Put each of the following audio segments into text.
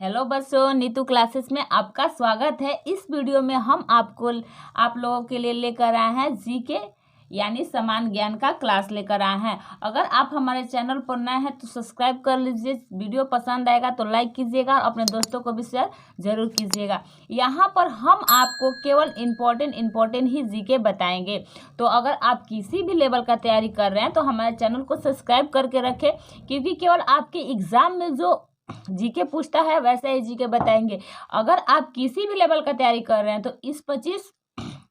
Hello बच्चों, Neetu classes में आपका स्वागत है। इस वीडियो में हम आप लोगों के लिए लेकर आए हैं जीके यानी समान ज्ञान का क्लास लेकर आए हैं। अगर आप हमारे चैनल पर नए हैं तो सब्सक्राइब कर लीजिए। वीडियो पसंद आएगा तो लाइक कीजिएगा और अपने दोस्तों को भी शेयर जरूर कीजिएगा। यहाँ पर हम आपको केवल इम्पोर्टेंट ही जीके बताएंगे। तो अगर आप किसी भी लेवल का तैयारी कर रहे हैं तो हमारे चैनल को सब्सक्राइब करके रखें, क्योंकि केवल आपके एग्जाम में जो जीके पूछता है वैसे ही जीके बताएंगे। अगर आप किसी भी लेवल का तैयारी कर रहे हैं तो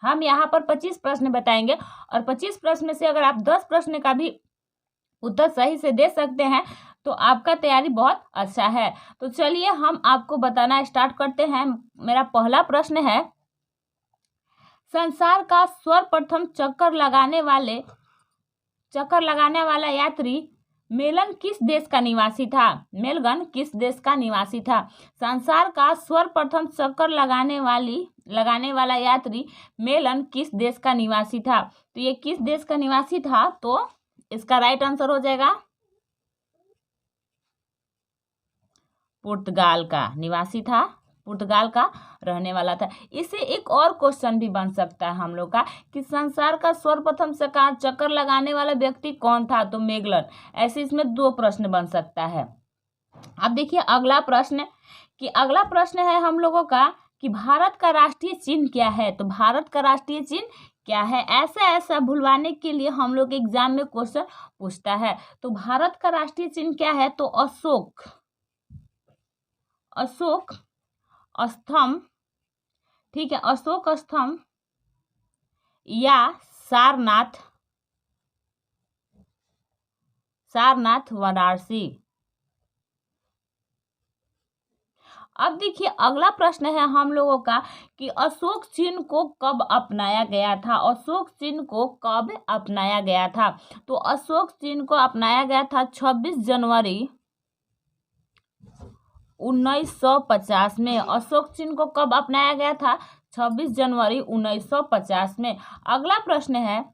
हम यहाँ पर 25 प्रश्न बताएंगे और 25 प्रश्न में से अगर आप 10 प्रश्न का भी उत्तर सही से दे सकते हैं तो आपका तैयारी बहुत अच्छा है। तो चलिए हम आपको बताना स्टार्ट करते हैं। मेरा पहला प्रश्न है, संसार का सर्वप्रथम चक्कर लगाने वाला यात्री मेलन किस देश का निवासी था? मेलगन किस देश का निवासी था? संसार का सर्वप्रथम चक्कर लगाने वाला यात्री मेलन किस देश का निवासी था? तो ये किस देश का निवासी था? तो इसका राइट आंसर हो जाएगा पुर्तगाल का निवासी था, पुर्तगाल का रहने वाला था। इससे एक और क्वेश्चन भी बन सकता है हम लोग का कि संसार का सर्वप्रथम चक्कर लगाने वाला व्यक्ति कौन था? तो मेगलन। ऐसे इसमें 2 प्रश्न बन सकता है। अब देखिए अगला प्रश्न है हम लोगों का कि भारत का राष्ट्रीय चिन्ह क्या है? तो भारत का राष्ट्रीय चिन्ह क्या है? ऐसा भुलवाने के लिए हम लोग एग्जाम में क्वेश्चन पूछता है। तो भारत का राष्ट्रीय चिन्ह क्या है? तो अशोक स्तंभ, ठीक है, अशोक स्तंभ या सारनाथ वाराणसी। अब देखिए अगला प्रश्न है हम लोगों का कि अशोक चिन्ह को कब अपनाया गया था? अशोक चिन्ह को कब अपनाया गया था? तो अशोक चिन्ह को अपनाया गया था 26 जनवरी 1950 में। अशोक चिन्ह को कब अपनाया गया था? 26 जनवरी 1950 में। अगला प्रश्न है,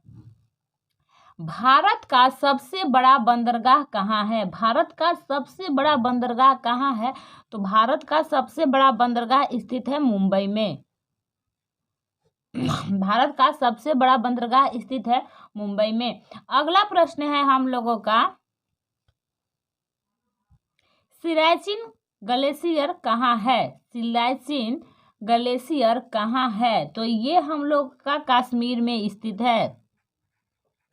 भारत का सबसे बड़ा बंदरगाह कहाँ है? भारत का सबसे बड़ा बंदरगाह कहाँ है? तो भारत का सबसे बड़ा बंदरगाह स्थित है मुंबई में। भारत का सबसे बड़ा बंदरगाह स्थित है मुंबई में। अगला प्रश्न है हम लोगों का, सियाचिन ग्लेशियर कहाँ है? सियाचिन ग्लेशियर कहाँ है? तो ये हम लोग का कश्मीर में स्थित है,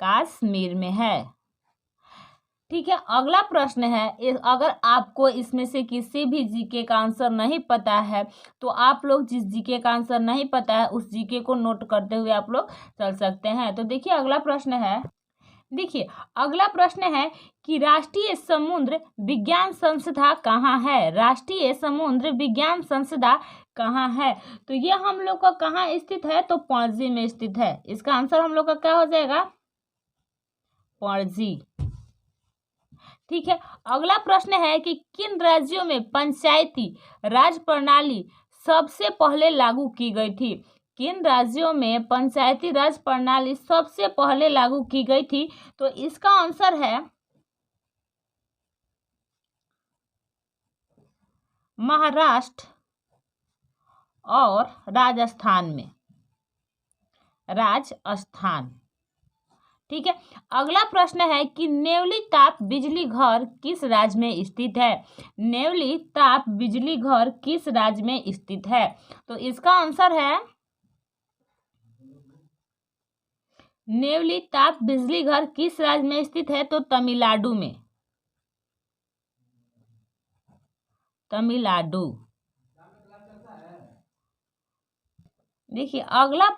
कश्मीर में है। ठीक है, अगला प्रश्न है, अगर आपको इसमें से किसी भी जीके का आंसर नहीं पता है तो आप लोग जिस जीके का आंसर नहीं पता है उस जीके को नोट करते हुए आप लोग चल सकते हैं। तो देखिए अगला प्रश्न है कि राष्ट्रीय समुद्र विज्ञान संस्था कहाँ है? राष्ट्रीय समुद्र विज्ञान संस्था कहाँ है? तो ये हम लोग का कहाँ स्थित है? तो पणजी में स्थित है। इसका आंसर हम लोग का क्या हो जाएगा? पणजी। ठीक है, अगला प्रश्न है कि किन राज्यों में पंचायती राज प्रणाली सबसे पहले लागू की गई थी? किन राज्यों में पंचायती राज प्रणाली सबसे पहले लागू की गई थी? तो इसका आंसर है महाराष्ट्र और राजस्थान में, राजस्थान। ठीक है, अगला प्रश्न है कि नेवली ताप बिजली घर किस राज्य में स्थित है? नेवली ताप बिजली घर किस राज्य में स्थित है? तो इसका आंसर है नेवली ताप बिजली घर किस राज्य में स्थित है? तो तमिलनाडु में, तमिलनाडु। देखिए अगला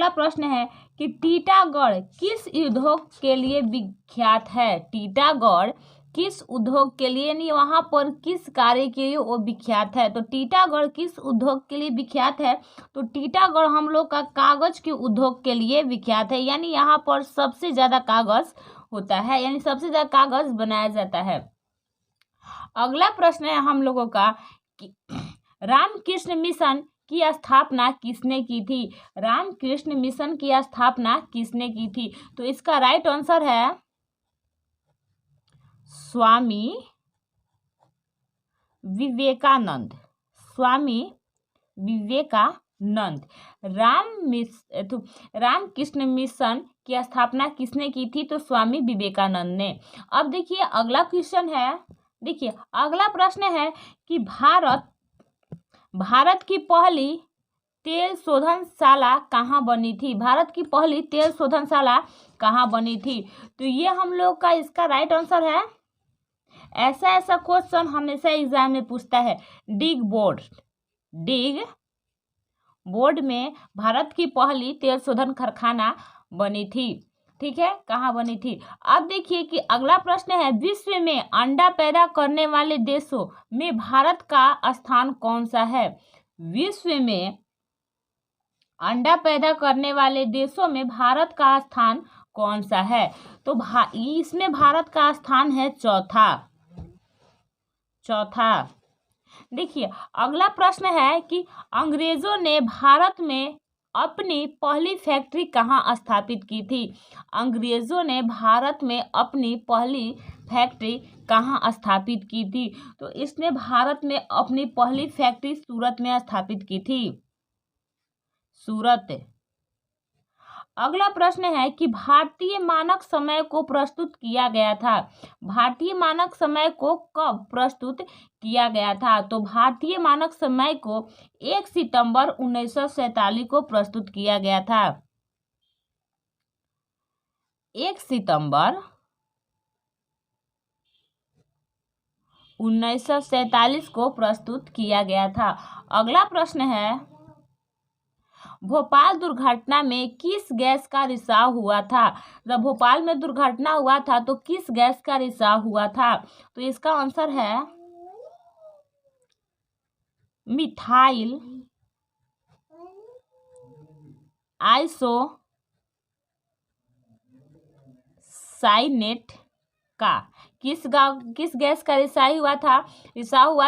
प्रश्न है कि टीटागढ़ किस उद्योग के लिए विख्यात है? टीटागढ़ किस उद्योग के लिए, नहीं वहां पर किस कार्य के लिए वो विख्यात है? तो टीटागढ़ किस उद्योग के लिए विख्यात है? तो टीटागढ़ हम लोग का कागज के उद्योग के लिए विख्यात है, यानी यहाँ पर सबसे ज्यादा कागज होता है, यानी सबसे ज्यादा कागज बनाया जाता है। अगला प्रश्न है हम लोगों का कि रामकृष्ण मिशन की स्थापना किसने की थी? रामकृष्ण मिशन की स्थापना किसने की थी? तो इसका राइट आंसर है स्वामी विवेकानंद, स्वामी विवेकानंद। रामकृष्ण मिशन की स्थापना किसने की थी? तो स्वामी विवेकानंद ने। अब देखिए अगला क्वेश्चन है, देखिए अगला प्रश्न है कि भारत की पहली तेल शोधनशाला कहाँ बनी थी? भारत की पहली तेल शोधनशाला कहाँ बनी थी? तो ये हम लोग का इसका राइट आंसर है। ऐसा क्वेश्चन हमेशा एग्जाम में पूछता है। डिग बोर्ड में भारत की पहली तेल शोधन कारखाना बनी थी। ठीक है, कहाँ बनी थी? अब देखिए कि अगला प्रश्न है, विश्व में अंडा पैदा करने वाले देशों में भारत का स्थान कौन सा है? विश्व में अंडा पैदा करने वाले देशों में भारत का स्थान कौन सा है? तो इसमें भारत का स्थान है चौथा। देखिए अगला प्रश्न है कि अंग्रेजों ने भारत में अपनी पहली फैक्ट्री कहाँ स्थापित की थी? अंग्रेजों ने भारत में अपनी पहली फैक्ट्री कहाँ स्थापित की थी? तो इसने भारत में अपनी पहली फैक्ट्री सूरत में स्थापित की थी, सूरत। अगला प्रश्न है कि भारतीय मानक समय को प्रस्तुत किया गया था। भारतीय मानक समय को कब प्रस्तुत किया गया था? तो भारतीय मानक समय को 1 सितंबर 1947 को प्रस्तुत किया गया था। 1 सितंबर 1947 को प्रस्तुत किया गया था। अगला प्रश्न है, भोपाल दुर्घटना में किस गैस का रिसाव हुआ था? जब भोपाल में दुर्घटना हुआ था तो किस गैस का रिसाव हुआ था? तो इसका आंसर है मिथाइल आइसोसाइनेट का। किस गैस का रिसाव हुआ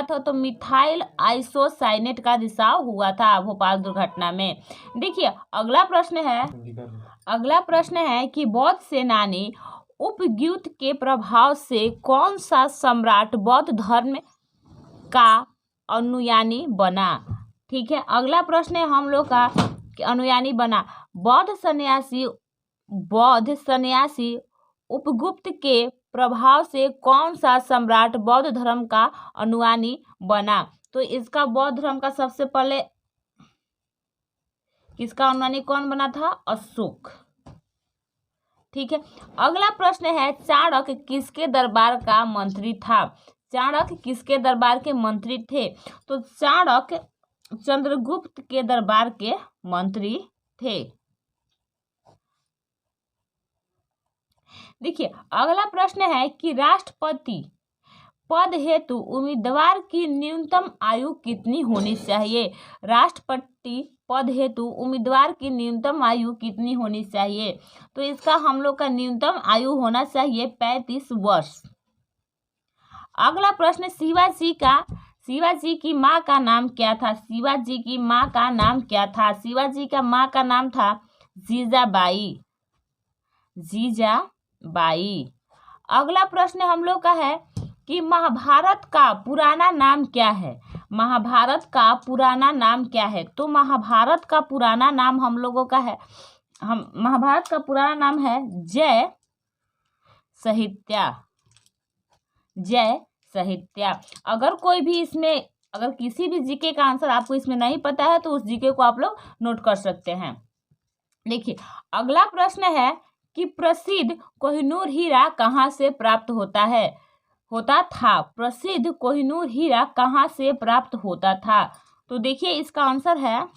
था? तो मिथाइल आइसोसाइनेट का रिसाव हुआ था भोपाल दुर्घटना में। देखिए अगला प्रश्न है कि बौद्ध सेनानी उपद्युत के प्रभाव से कौन सा सम्राट बौद्ध धर्म का अनुयायी बना? ठीक है, अगला प्रश्न है हम लोग का अनुयायी बना। बौद्ध सन्यासी उपगुप्त के प्रभाव से कौन सा सम्राट बौद्ध धर्म का अनुयायी बना? तो इसका बौद्ध धर्म का सबसे पहले किसका अनुयायी कौन बना था? अशोक। ठीक है, अगला प्रश्न है, चाणक्य किसके दरबार का मंत्री था? चाणक्य किसके दरबार के मंत्री थे? तो चाणक्य चंद्रगुप्त के दरबार के मंत्री थे। देखिए अगला प्रश्न है कि राष्ट्रपति पद हेतु उम्मीदवार की न्यूनतम आयु कितनी होनी चाहिए? राष्ट्रपति पद हेतु उम्मीदवार की न्यूनतम आयु कितनी होनी चाहिए? तो इसका हम लोग का न्यूनतम आयु होना चाहिए 35 वर्ष। अगला प्रश्न, शिवाजी की माँ का नाम क्या था? शिवाजी की माँ का नाम क्या था? शिवाजी का माँ का नाम था जीजाबाई। अगला प्रश्न हम लोग का है कि महाभारत का पुराना नाम क्या है? महाभारत का पुराना नाम क्या है? तो महाभारत का पुराना नाम हम लोगों का है, महाभारत का पुराना नाम है जय साहित्या। अगर किसी भी जीके का आंसर आपको इसमें नहीं पता है तो उस जीके को आप लोग नोट कर सकते हैं। देखिए अगला प्रश्न है कि प्रसिद्ध कोहिनूर हीरा कहाँ से प्राप्त होता था? प्रसिद्ध कोहिनूर हीरा कहाँ से प्राप्त होता था? तो देखिए इसका आंसर है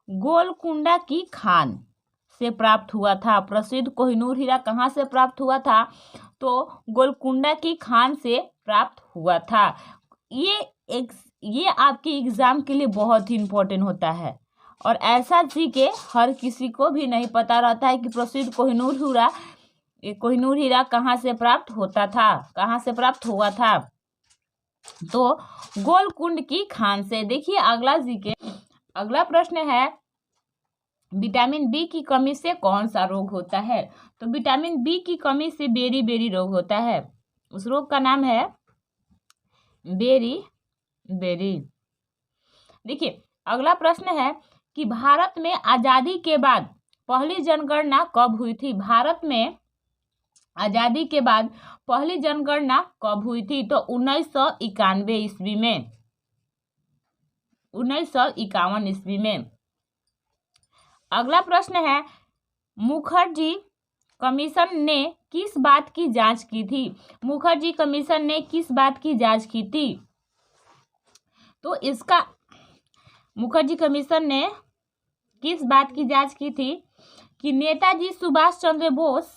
गोलकुंडा की खान से प्राप्त हुआ था। प्रसिद्ध कोहिनूर हीरा कहाँ से प्राप्त हुआ था? तो गोलकुंडा की खान से प्राप्त हुआ था। ये आपके एग्जाम के लिए बहुत ही इम्पोर्टेंट होता है और ऐसा जीके हर किसी को भी नहीं पता रहता है कि प्रसिद्ध कोहिनूर हीरा कहाँ से प्राप्त हुआ था? तो गोलकुंड की खान से। देखिए अगला प्रश्न है, विटामिन बी की कमी से कौन सा रोग होता है? तो विटामिन बी की कमी से बेरी बेरी रोग होता है। उस रोग का नाम है बेरी बेरी। देखिए, अगला प्रश्न है कि भारत में आजादी के बाद पहली जनगणना कब हुई थी? भारत में आजादी के बाद पहली जनगणना कब हुई थी? तो 1991 ईस्वी में, 1951 ईस्वी में। अगला प्रश्न है, मुखर्जी कमीशन ने किस बात की जांच की थी? मुखर्जी कमीशन ने किस बात की जांच की थी? तो इसका मुखर्जी कमीशन ने किस बात की जांच की थी कि नेताजी सुभाष चंद्र बोस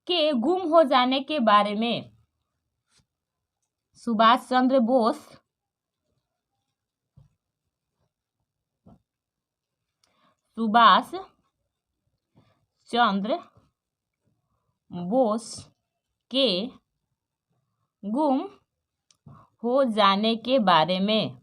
के गुम हो जाने के बारे में। सुभाष चंद्र बोस के गुम हो जाने के बारे में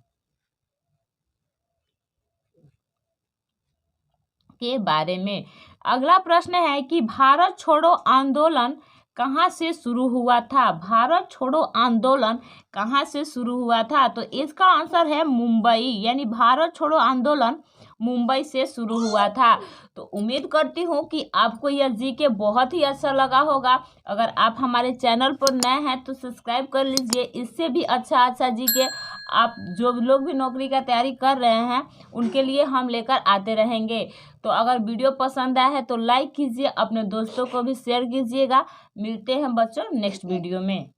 अगला प्रश्न है कि भारत छोड़ो आंदोलन कहाँ से शुरू हुआ था? भारत छोड़ो आंदोलन कहाँ से शुरू हुआ था? तो इसका आंसर है मुंबई, यानी भारत छोड़ो आंदोलन मुंबई से शुरू हुआ था। तो उम्मीद करती हूँ कि आपको यह जीके बहुत ही अच्छा लगा होगा। अगर आप हमारे चैनल पर नए हैं तो सब्सक्राइब कर लीजिए। इससे भी अच्छा जीके आप जो लोग भी नौकरी का तैयारी कर रहे हैं उनके लिए हम लेकर आते रहेंगे। तो अगर वीडियो पसंद आया है तो लाइक कीजिए, अपने दोस्तों को भी शेयर कीजिएगा। मिलते हैं बच्चों नेक्स्ट वीडियो में।